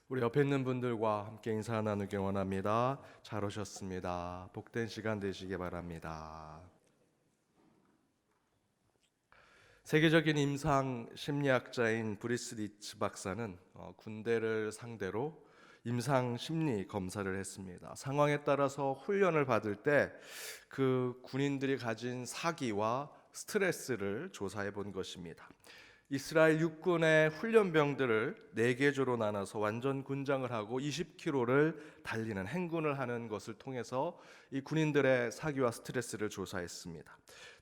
우리 옆에 있는 분들과 함께 인사 나누기 원합니다. 잘 오셨습니다. 복된 시간 되시기 바랍니다. 세계적인 임상 심리학자인 브리스 리츠 박사는 군대를 상대로 임상 심리 검사를 했습니다. 상황에 따라서 훈련을 받을 때 그 군인들이 가진 사기와 스트레스를 조사해 본 것입니다. 이스라엘 육군의 훈련병들을 4개조로 나눠서 완전 군장을 하고 20km를 달리는 행군을 하는 것을 통해서 이 군인들의 사기와 스트레스를 조사했습니다.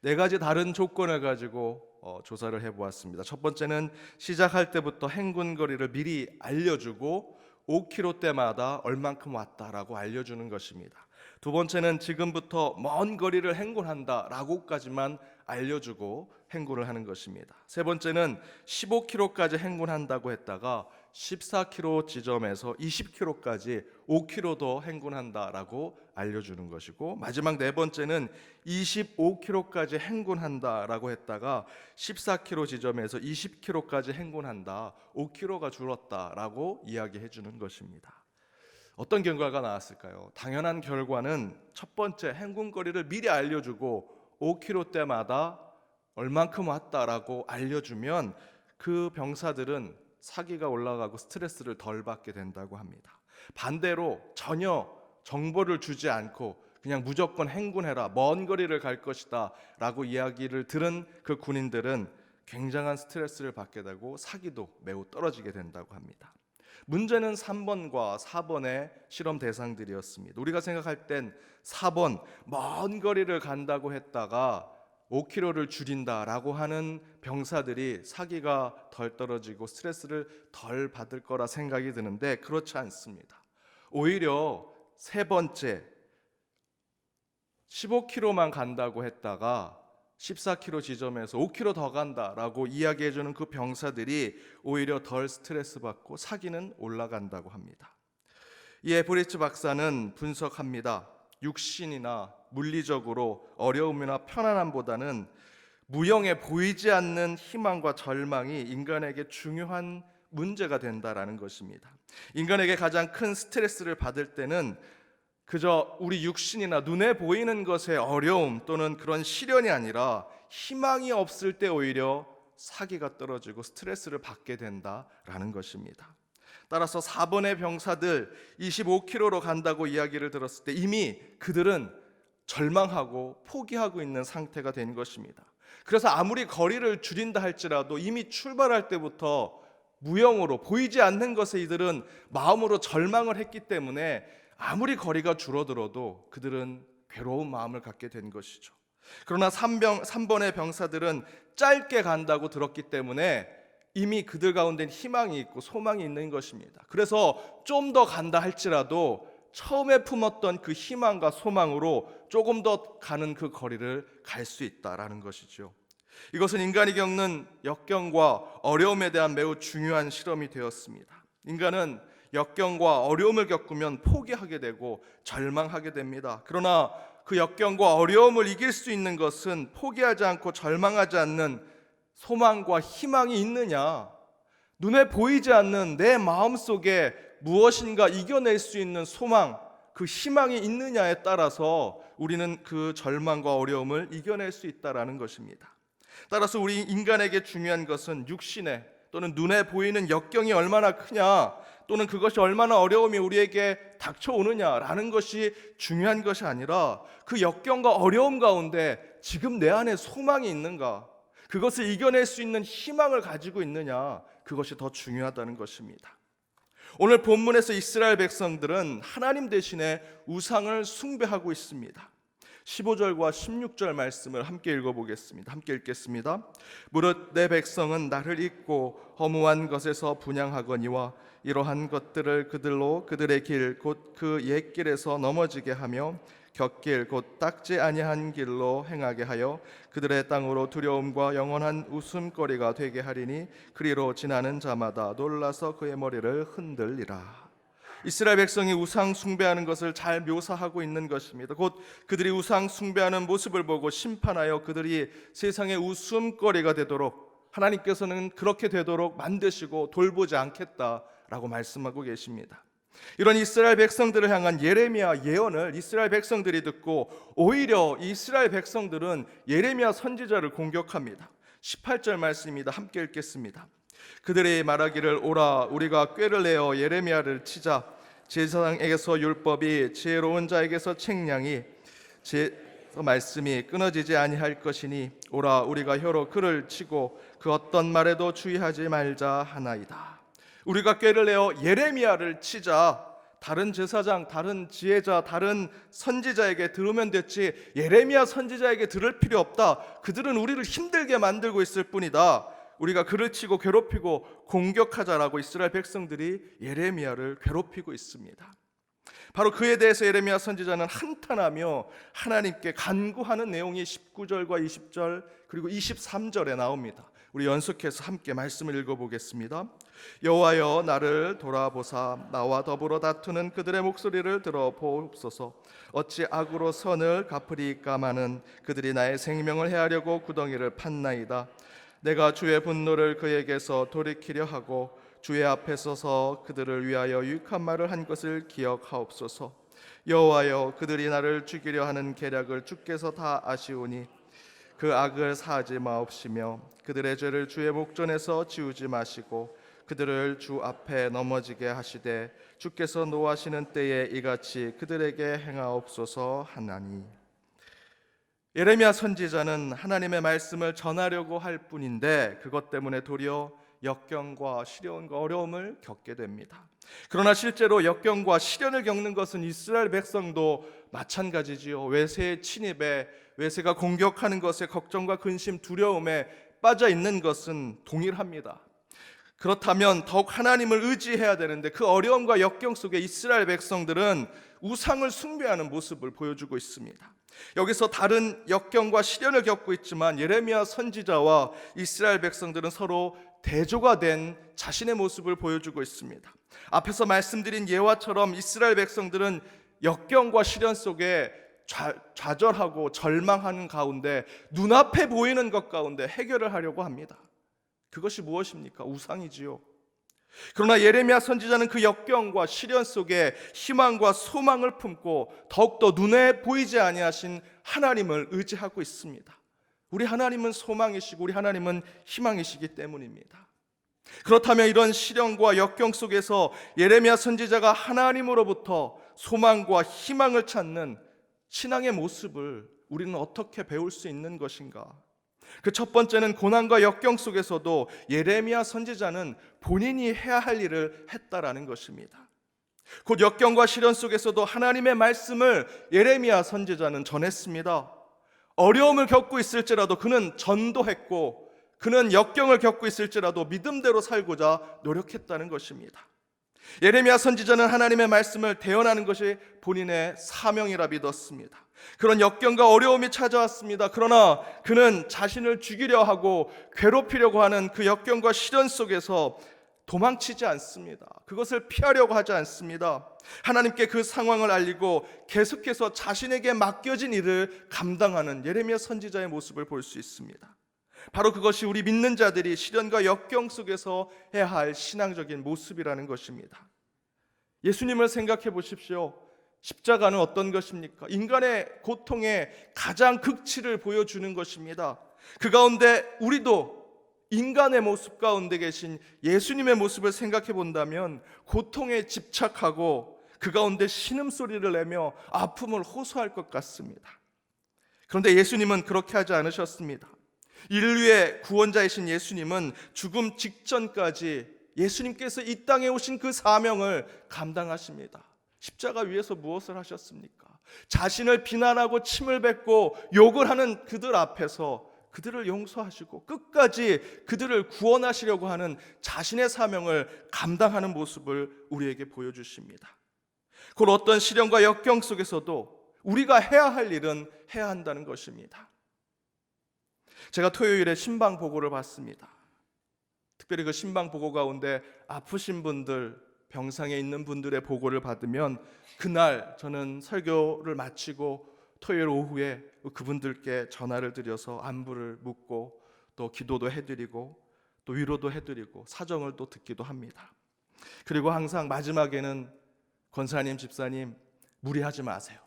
4가지 다른 조건을 가지고 조사를 해보았습니다. 첫 번째는 시작할 때부터 행군 거리를 미리 알려주고 5km대마다 얼만큼 왔다라고 알려주는 것입니다. 두 번째는 지금부터 먼 거리를 행군한다라고까지만 알려주고 행군을 하는 것입니다. 세 번째는 15km까지 행군한다고 했다가 14km 지점에서 20km까지 5km 더 행군한다라고 알려주는 것이고, 마지막 네 번째는 25km까지 행군한다라고 했다가 14km 지점에서 20km까지 행군한다, 5km가 줄었다라고 이야기해 주는 것입니다. 어떤 결과가 나왔을까요? 당연한 결과는 첫 번째, 행군거리를 미리 알려주고 5km대마다 얼만큼 왔다라고 알려주면 그 병사들은 사기가 올라가고 스트레스를 덜 받게 된다고 합니다. 반대로 전혀 정보를 주지 않고 그냥 무조건 행군해라, 먼 거리를 갈 것이다 라고 이야기를 들은 그 군인들은 굉장한 스트레스를 받게 되고 사기도 매우 떨어지게 된다고 합니다. 문제는 3번과 4번의 실험 대상들이었습니다. 우리가 생각할 땐 4번, 먼 거리를 간다고 했다가 5km를 줄인다라고 하는 병사들이 사기가 덜 떨어지고 스트레스를 덜 받을 거라 생각이 드는데 그렇지 않습니다. 오히려 세 번째, 15km만 간다고 했다가 14km 지점에서 5km 더 간다라고 이야기해주는 그 병사들이 오히려 덜 스트레스 받고 사기는 올라간다고 합니다. 이에 브리츠 박사는 분석합니다. 육신이나 물리적으로 어려움이나 편안함보다는 무형해 보이지 않는 희망과 절망이 인간에게 중요한 문제가 된다라는 것입니다. 인간에게 가장 큰 스트레스를 받을 때는 그저 우리 육신이나 눈에 보이는 것의 어려움 또는 그런 시련이 아니라 희망이 없을 때 오히려 사기가 떨어지고 스트레스를 받게 된다라는 것입니다. 따라서 4번의 병사들 25km로 간다고 이야기를 들었을 때 이미 그들은 절망하고 포기하고 있는 상태가 된 것입니다. 그래서 아무리 거리를 줄인다 할지라도 이미 출발할 때부터 무형으로 보이지 않는 것에 이들은 마음으로 절망을 했기 때문에 아무리 거리가 줄어들어도 그들은 괴로운 마음을 갖게 된 것이죠. 그러나 3번의 병사들은 짧게 간다고 들었기 때문에 이미 그들 가운데는 희망이 있고 소망이 있는 것입니다. 그래서 좀 더 간다 할지라도 처음에 품었던 그 희망과 소망으로 조금 더 가는 그 거리를 갈 수 있다라는 것이죠. 이것은 인간이 겪는 역경과 어려움에 대한 매우 중요한 실험이 되었습니다. 인간은 역경과 어려움을 겪으면 포기하게 되고 절망하게 됩니다. 그러나 그 역경과 어려움을 이길 수 있는 것은 포기하지 않고 절망하지 않는 소망과 희망이 있느냐, 눈에 보이지 않는 내 마음속에 무엇인가 이겨낼 수 있는 소망, 그 희망이 있느냐에 따라서 우리는 그 절망과 어려움을 이겨낼 수 있다라는 것입니다. 따라서 우리 인간에게 중요한 것은 육신의 또는 눈에 보이는 역경이 얼마나 크냐, 또는 그것이 얼마나 어려움이 우리에게 닥쳐오느냐라는 것이 중요한 것이 아니라 그 역경과 어려움 가운데 지금 내 안에 소망이 있는가, 그것을 이겨낼 수 있는 희망을 가지고 있느냐, 그것이 더 중요하다는 것입니다. 오늘 본문에서 이스라엘 백성들은 하나님 대신에 우상을 숭배하고 있습니다. 15절과 16절 말씀을 함께 읽어보겠습니다. 함께 읽겠습니다. 무릇 내 백성은 나를 잊고 허무한 것에서 분향하거니와 이러한 것들을 그들로 그들의 길 곧 그 옛길에서 넘어지게 하며 곁길 곧 닦지 아니한 길로 행하게 하여 그들의 땅으로 두려움과 영원한 웃음거리가 되게 하리니 그리로 지나는 자마다 놀라서 그의 머리를 흔들리라. 이스라엘 백성이 우상 숭배하는 것을 잘 묘사하고 있는 것입니다. 곧 그들이 우상 숭배하는 모습을 보고 심판하여 그들이 세상의 웃음거리가 되도록 하나님께서는 그렇게 되도록 만드시고 돌보지 않겠다 라고 말씀하고 계십니다. 이런 이스라엘 백성들을 향한 예레미야 예언을 이스라엘 백성들이 듣고 오히려 이스라엘 백성들은 예레미야 선지자를 공격합니다. 18절 말씀입니다. 함께 읽겠습니다. 그들이 말하기를 오라 우리가 꾀를 내어 예레미야를 치자 제사장에게서 율법이 지혜로운 자에게서 책량이 말씀이 끊어지지 아니할 것이니 오라 우리가 혀로 그를 치고 그 어떤 말에도 주의하지 말자 하나이다. 우리가 꾀를 내어 예레미야를 치자. 다른 제사장, 다른 지혜자, 다른 선지자에게 들으면 됐지 예레미야 선지자에게 들을 필요 없다. 그들은 우리를 힘들게 만들고 있을 뿐이다. 우리가 그를 치고 괴롭히고 공격하자라고 이스라엘 백성들이 예레미야를 괴롭히고 있습니다. 바로 그에 대해서 예레미야 선지자는 한탄하며 하나님께 간구하는 내용이 19절과 20절 그리고 23절에 나옵니다. 우리 연속해서 함께 말씀을 읽어보겠습니다. 여호와여 나를 돌아보사 나와 더불어 다투는 그들의 목소리를 들어보옵소서. 어찌 악으로 선을 갚으리까마는 그들이 나의 생명을 해하려고 구덩이를 팠나이다. 내가 주의 분노를 그에게서 돌이키려 하고 주의 앞에 서서 그들을 위하여 유익한 말을 한 것을 기억하옵소서. 여호와여 그들이 나를 죽이려 하는 계략을 주께서 다 아시오니 그 악을 사하지 마옵시며 그들의 죄를 주의 목전에서 지우지 마시고 그들을 주 앞에 넘어지게 하시되 주께서 노하시는 때에 이같이 그들에게 행하옵소서 하나니. 예레미야 선지자는 하나님의 말씀을 전하려고 할 뿐인데 그것 때문에 도리어 역경과 시련과 어려움을 겪게 됩니다. 그러나 실제로 역경과 시련을 겪는 것은 이스라엘 백성도 마찬가지지요. 외세의 침입에, 외세가 공격하는 것에 걱정과 근심, 두려움에 빠져 있는 것은 동일합니다. 그렇다면 더욱 하나님을 의지해야 되는데 그 어려움과 역경 속에 이스라엘 백성들은 우상을 숭배하는 모습을 보여주고 있습니다. 여기서 다른 역경과 시련을 겪고 있지만 예레미야 선지자와 이스라엘 백성들은 서로 대조가 된 자신의 모습을 보여주고 있습니다. 앞에서 말씀드린 예화처럼 이스라엘 백성들은 역경과 시련 속에 좌절하고 절망하는 가운데 눈앞에 보이는 것 가운데 해결을 하려고 합니다. 그것이 무엇입니까? 우상이지요. 그러나 예레미야 선지자는 그 역경과 시련 속에 희망과 소망을 품고 더욱더 눈에 보이지 아니하신 하나님을 의지하고 있습니다. 우리 하나님은 소망이시고 우리 하나님은 희망이시기 때문입니다. 그렇다면 이런 시련과 역경 속에서 예레미야 선지자가 하나님으로부터 소망과 희망을 찾는 신앙의 모습을 우리는 어떻게 배울 수 있는 것인가? 그 첫 번째는 고난과 역경 속에서도 예레미야 선지자는 본인이 해야 할 일을 했다라는 것입니다. 곧 역경과 시련 속에서도 하나님의 말씀을 예레미야 선지자는 전했습니다. 어려움을 겪고 있을지라도 그는 전도했고 그는 역경을 겪고 있을지라도 믿음대로 살고자 노력했다는 것입니다. 예레미야 선지자는 하나님의 말씀을 대언하는 것이 본인의 사명이라 믿었습니다. 그런 역경과 어려움이 찾아왔습니다. 그러나 그는 자신을 죽이려 하고 괴롭히려고 하는 그 역경과 시련 속에서 도망치지 않습니다. 그것을 피하려고 하지 않습니다. 하나님께 그 상황을 알리고 계속해서 자신에게 맡겨진 일을 감당하는 예레미야 선지자의 모습을 볼 수 있습니다. 바로 그것이 우리 믿는 자들이 시련과 역경 속에서 해야 할 신앙적인 모습이라는 것입니다. 예수님을 생각해 보십시오. 십자가는 어떤 것입니까? 인간의 고통의 가장 극치를 보여주는 것입니다. 그 가운데 우리도 인간의 모습 가운데 계신 예수님의 모습을 생각해 본다면 고통에 집착하고 그 가운데 신음소리를 내며 아픔을 호소할 것 같습니다. 그런데 예수님은 그렇게 하지 않으셨습니다. 인류의 구원자이신 예수님은 죽음 직전까지 예수님께서 이 땅에 오신 그 사명을 감당하십니다. 십자가 위에서 무엇을 하셨습니까? 자신을 비난하고 침을 뱉고 욕을 하는 그들 앞에서 그들을 용서하시고 끝까지 그들을 구원하시려고 하는 자신의 사명을 감당하는 모습을 우리에게 보여주십니다. 곧 어떤 시련과 역경 속에서도 우리가 해야 할 일은 해야 한다는 것입니다. 제가 토요일에 신방 보고를 받습니다. 특별히 그 신방 보고 가운데 아프신 분들, 병상에 있는 분들의 보고를 받으면 그날 저는 설교를 마치고 토요일 오후에 그분들께 전화를 드려서 안부를 묻고 또 기도도 해드리고 또 위로도 해드리고 사정을 또 듣기도 합니다. 그리고 항상 마지막에는 권사님, 집사님 무리하지 마세요.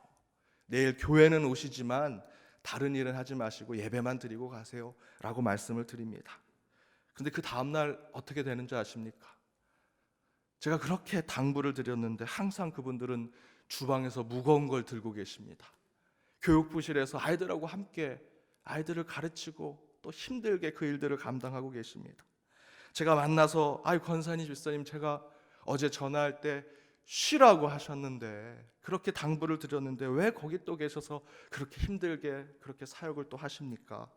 내일 교회는 오시지만 다른 일은 하지 마시고 예배만 드리고 가세요 라고 말씀을 드립니다. 근데 그 다음날 어떻게 되는지 아십니까? 제가 그렇게 당부를 드렸는데 항상 그분들은 주방에서 무거운 걸 들고 계십니다. 교육부실에서 아이들하고 함께 아이들을 가르치고 또 힘들게 그 일들을 감당하고 계십니다. 제가 만나서 권사님, 집사님 제가 어제 전화할 때 쉬라고 하셨는데, 그렇게 당부를 드렸는데 왜 거기 또 계셔서 그렇게 힘들게 그렇게 사역을 또 하십니까?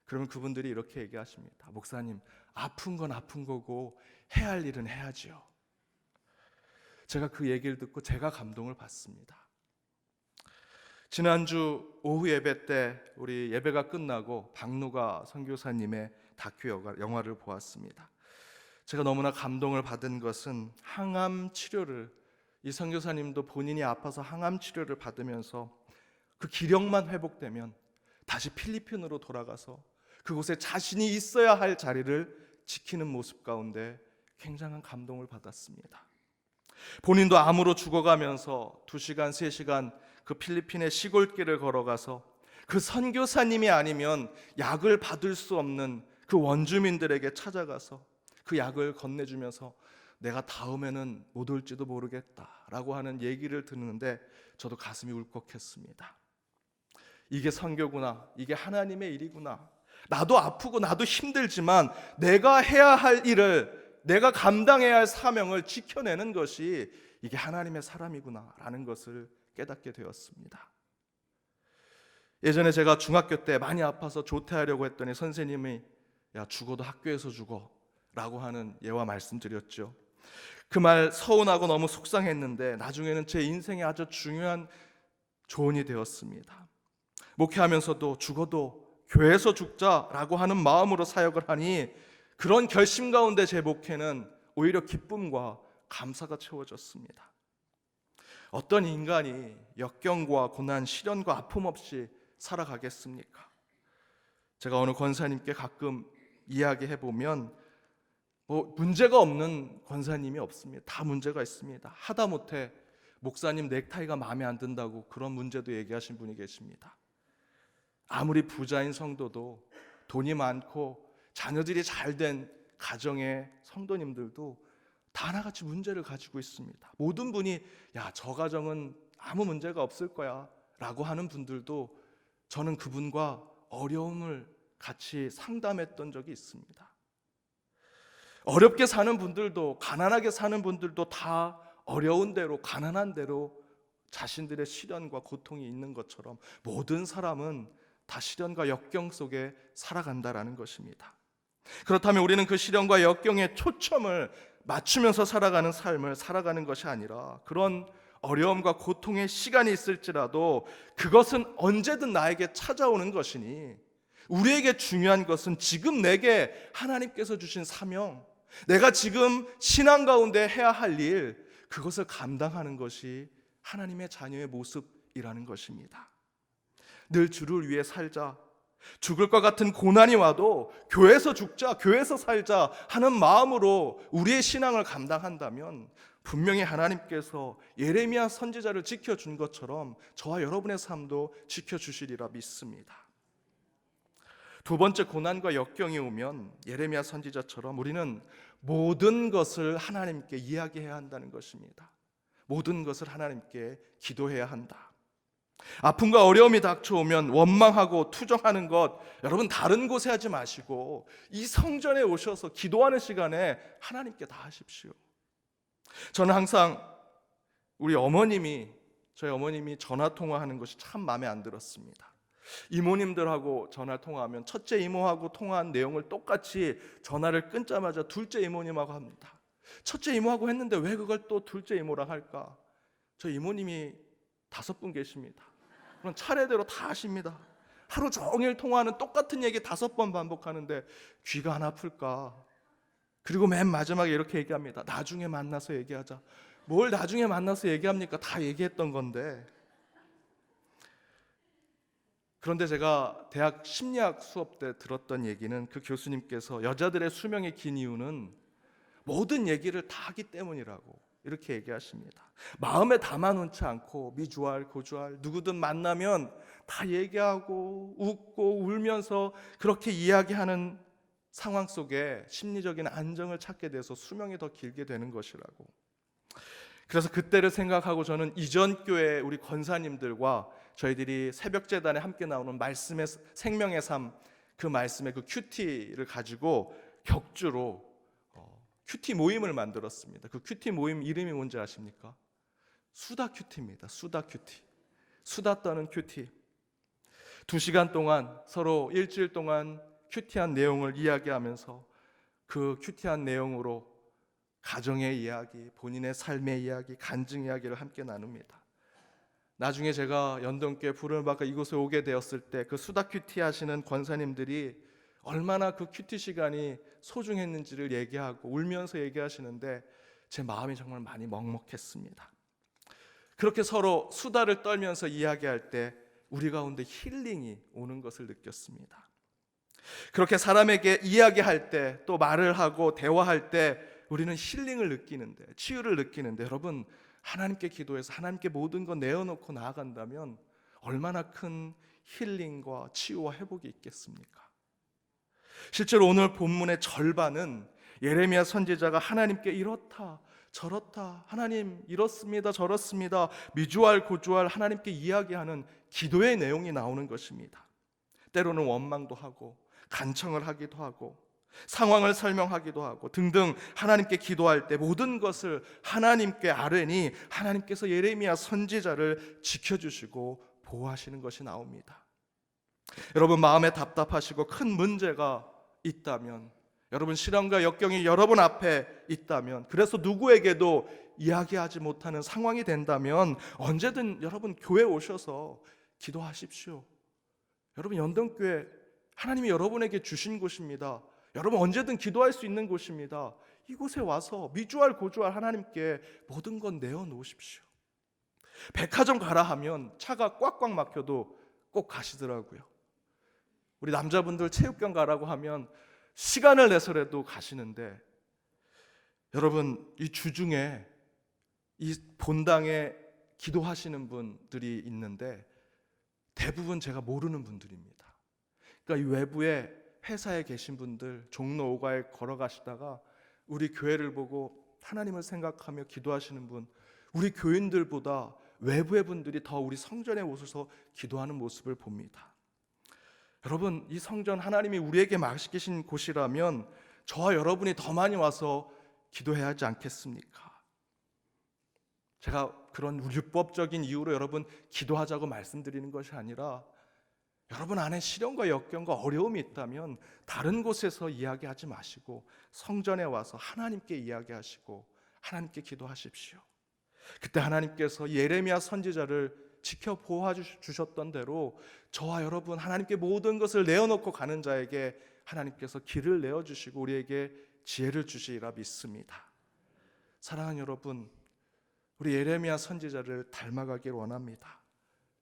그러면 그분들이 이렇게 얘기하십니다. 목사님, 아픈 건 아픈 거고 해야 할 일은 해야지요. 제가 그 얘기를 듣고 제가 감동을 받습니다. 지난주 오후 예배 때 우리 예배가 끝나고 박누가 선교사님의 다큐 영화를 보았습니다. 제가 너무나 감동을 받은 것은 항암 치료를, 이 선교사님도 본인이 아파서 항암 치료를 받으면서 그 기력만 회복되면 다시 필리핀으로 돌아가서 그곳에 자신이 있어야 할 자리를 지키는 모습 가운데 굉장한 감동을 받았습니다. 본인도 암으로 죽어가면서 2시간, 3시간 그 필리핀의 시골길을 걸어가서 그 선교사님이 아니면 약을 받을 수 없는 그 원주민들에게 찾아가서 그 약을 건네주면서 내가 다음에는 못 올지도 모르겠다라고 하는 얘기를 듣는데 저도 가슴이 울컥했습니다. 이게 선교구나, 이게 하나님의 일이구나. 나도 아프고 나도 힘들지만 내가 해야 할 일을, 내가 감당해야 할 사명을 지켜내는 것이 이게 하나님의 사람이구나 라는 것을 깨닫게 되었습니다. 예전에 제가 중학교 때 많이 아파서 조퇴하려고 했더니 선생님이 야, 죽어도 학교에서 죽어 라고 하는 예와 말씀드렸죠. 그 말 서운하고 너무 속상했는데 나중에는 제 인생에 아주 중요한 조언이 되었습니다. 목회하면서도 죽어도 교회에서 죽자라고 하는 마음으로 사역을 하니 그런 결심 가운데 제 목회는 오히려 기쁨과 감사가 채워졌습니다. 어떤 인간이 역경과 고난, 시련과 아픔 없이 살아가겠습니까? 제가 어느 권사님께 가끔 이야기해보면 문제가 없는 권사님이 없습니다. 다 문제가 있습니다. 하다못해 목사님 넥타이가 마음에 안 든다고 그런 문제도 얘기하신 분이 계십니다. 아무리 부자인 성도도, 돈이 많고 자녀들이 잘된 가정의 성도님들도 다 하나같이 문제를 가지고 있습니다. 모든 분이 야, 저 가정은 아무 문제가 없을 거야 라고 하는 분들도 저는 그분과 어려움을 같이 상담했던 적이 있습니다. 어렵게 사는 분들도, 가난하게 사는 분들도 다 어려운 대로, 가난한 대로 자신들의 시련과 고통이 있는 것처럼 모든 사람은 다 시련과 역경 속에 살아간다라는 것입니다. 그렇다면 우리는 그 시련과 역경에 초점을 맞추면서 살아가는 삶을 살아가는 것이 아니라 그런 어려움과 고통의 시간이 있을지라도 그것은 언제든 나에게 찾아오는 것이니 우리에게 중요한 것은 지금 내게 하나님께서 주신 사명, 내가 지금 신앙 가운데 해야 할 일, 그것을 감당하는 것이 하나님의 자녀의 모습이라는 것입니다. 늘 주를 위해 살자, 죽을 것 같은 고난이 와도 교회에서 죽자, 교회에서 살자 하는 마음으로 우리의 신앙을 감당한다면 분명히 하나님께서 예레미야 선지자를 지켜준 것처럼 저와 여러분의 삶도 지켜주시리라 믿습니다. 두 번째, 고난과 역경이 오면 예레미야 선지자처럼 우리는 모든 것을 하나님께 이야기해야 한다는 것입니다. 모든 것을 하나님께 기도해야 한다. 아픔과 어려움이 닥쳐오면 원망하고 투정하는 것, 여러분 다른 곳에 하지 마시고 이 성전에 오셔서 기도하는 시간에 하나님께 다 하십시오. 저는 항상 저희 어머님이 전화 통화하는 것이 참 마음에 안 들었습니다. 이모님들하고 전화 통화하면 첫째 이모하고 통화한 내용을 똑같이 전화를 끊자마자 둘째 이모님하고 합니다. 첫째 이모하고 했는데 왜 그걸 또 둘째 이모랑 할까? 저 이모님이 5분 계십니다. 그럼 차례대로 다 하십니다. 하루 종일 통화하는 똑같은 얘기 5번 반복하는데 귀가 안 아플까? 그리고 맨 마지막에 이렇게 얘기합니다. 나중에 만나서 얘기하자. 뭘 나중에 만나서 얘기합니까? 다 얘기했던 건데. 그런데 제가 대학 심리학 수업 때 들었던 얘기는 그 교수님께서 여자들의 수명이 긴 이유는 모든 얘기를 다 하기 때문이라고 이렇게 얘기하십니다. 마음에 담아놓지 않고 미주알 고주알 누구든 만나면 다 얘기하고 웃고 울면서 그렇게 이야기하는 상황 속에 심리적인 안정을 찾게 돼서 수명이 더 길게 되는 것이라고. 그래서 그때를 생각하고 저는 이전 교회 우리 권사님들과 저희들이 새벽 제단에 함께 나오는 말씀의 생명의 삶, 그 말씀의 그 큐티를 가지고 격주로 큐티 모임을 만들었습니다. 그 큐티 모임 이름이 뭔지 아십니까? 수다 큐티입니다. 수다 큐티. 수다 떠는 큐티. 2시간 동안 서로 일주일 동안 큐티한 내용을 이야기하면서 그 큐티한 내용으로 가정의 이야기, 본인의 삶의 이야기, 간증 이야기를 함께 나눕니다. 나중에 제가 연동교회 부름을 받고 이곳에 오게 되었을 때 그 수다 큐티 하시는 권사님들이 얼마나 그 큐티 시간이 소중했는지를 얘기하고 울면서 얘기하시는데 제 마음이 정말 많이 먹먹했습니다. 그렇게 서로 수다를 떨면서 이야기할 때 우리 가운데 힐링이 오는 것을 느꼈습니다. 그렇게 사람에게 이야기할 때 또 말을 하고 대화할 때 우리는 힐링을 느끼는데, 치유를 느끼는데, 여러분 하나님께 기도해서 하나님께 모든 거 내어놓고 나아간다면 얼마나 큰 힐링과 치유와 회복이 있겠습니까? 실제로 오늘 본문의 절반은 예레미야 선지자가 하나님께 이렇다 저렇다, 하나님 이렇습니다 저렇습니다, 미주알 고주알 하나님께 이야기하는 기도의 내용이 나오는 것입니다. 때로는 원망도 하고 간청을 하기도 하고 상황을 설명하기도 하고 등등 하나님께 기도할 때 모든 것을 하나님께 아뢰니 하나님께서 예레미야 선지자를 지켜주시고 보호하시는 것이 나옵니다. 여러분 마음에 답답하시고 큰 문제가 있다면, 여러분 시련과 역경이 여러분 앞에 있다면, 그래서 누구에게도 이야기하지 못하는 상황이 된다면 언제든 여러분 교회 오셔서 기도하십시오. 여러분 연동교회 하나님이 여러분에게 주신 곳입니다. 여러분 언제든 기도할 수 있는 곳입니다. 이곳에 와서 미주알 고주알 하나님께 모든 건 내어놓으십시오. 백화점 가라 하면 차가 꽉꽉 막혀도 꼭 가시더라고요. 우리 남자분들 체육관 가라고 하면 시간을 내서라도 가시는데, 여러분 이 주중에 이 본당에 기도하시는 분들이 있는데 대부분 제가 모르는 분들입니다. 그러니까 이 외부에 회사에 계신 분들 종로 5가에 걸어가시다가 우리 교회를 보고 하나님을 생각하며 기도하시는 분, 우리 교인들보다 외부의 분들이 더 우리 성전에 오셔서 기도하는 모습을 봅니다. 여러분 이 성전 하나님이 우리에게 맡기신 곳이라면 저와 여러분이 더 많이 와서 기도해야 하지 않겠습니까? 제가 그런 율법적인 이유로 여러분 기도하자고 말씀드리는 것이 아니라, 여러분 안에 시련과 역경과 어려움이 있다면 다른 곳에서 이야기하지 마시고 성전에 와서 하나님께 이야기하시고 하나님께 기도하십시오. 그때 하나님께서 예레미야 선지자를 지켜 보호해 주셨던 대로 저와 여러분 하나님께 모든 것을 내어놓고 가는 자에게 하나님께서 길을 내어주시고 우리에게 지혜를 주시리라 믿습니다. 사랑하는 여러분, 우리 예레미야 선지자를 닮아가길 원합니다.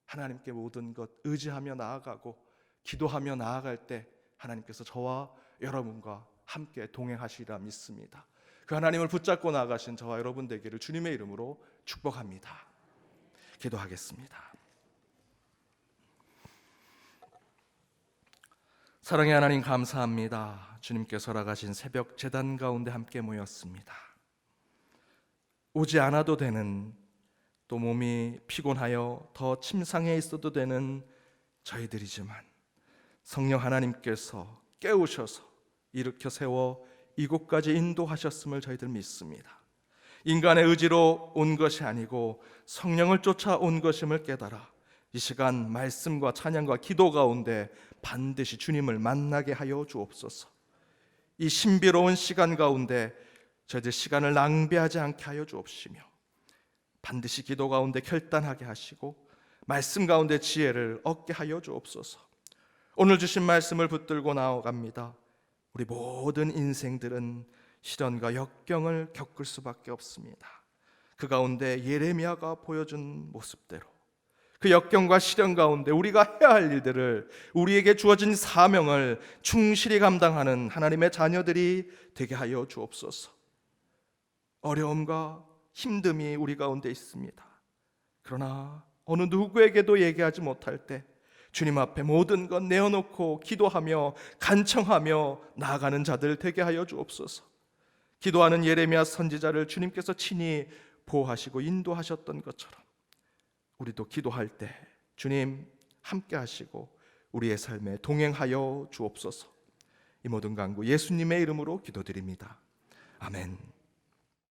하나님께 모든 것 의지하며 나아가고 기도하며 나아갈 때 하나님께서 저와 여러분과 함께 동행하시리라 믿습니다. 그 하나님을 붙잡고 나아가신 저와 여러분 되기를 주님의 이름으로 축복합니다. 기도하겠습니다. 사랑의 하나님 감사합니다. 주님께서 나가신 새벽 제단 가운데 함께 모였습니다. 오지 않아도 되는, 또 몸이 피곤하여 더 침상에 있어도 되는 저희들이지만 성령 하나님께서 깨우셔서 일으켜 세워 이곳까지 인도하셨음을 저희들 믿습니다. 인간의 의지로 온 것이 아니고 성령을 쫓아온 것임을 깨달아 이 시간 말씀과 찬양과 기도 가운데 반드시 주님을 만나게 하여 주옵소서. 이 신비로운 시간 가운데 저희들 시간을 낭비하지 않게 하여 주옵시며 반드시 기도 가운데 결단하게 하시고 말씀 가운데 지혜를 얻게 하여 주옵소서. 오늘 주신 말씀을 붙들고 나아갑니다. 우리 모든 인생들은 시련과 역경을 겪을 수밖에 없습니다. 그 가운데 예레미야가 보여준 모습대로 그 역경과 시련 가운데 우리가 해야 할 일들을, 우리에게 주어진 사명을 충실히 감당하는 하나님의 자녀들이 되게 하여 주옵소서. 어려움과 힘듦이 우리 가운데 있습니다. 그러나 어느 누구에게도 얘기하지 못할 때 주님 앞에 모든 것 내어놓고 기도하며 간청하며 나아가는 자들 되게 하여 주옵소서. 기도하는 예레미야 선지자를 주님께서 친히 보호하시고 인도하셨던 것처럼 우리도 기도할 때 주님 함께 하시고 우리의 삶에 동행하여 주옵소서. 이 모든 간구 예수님의 이름으로 기도드립니다. 아멘.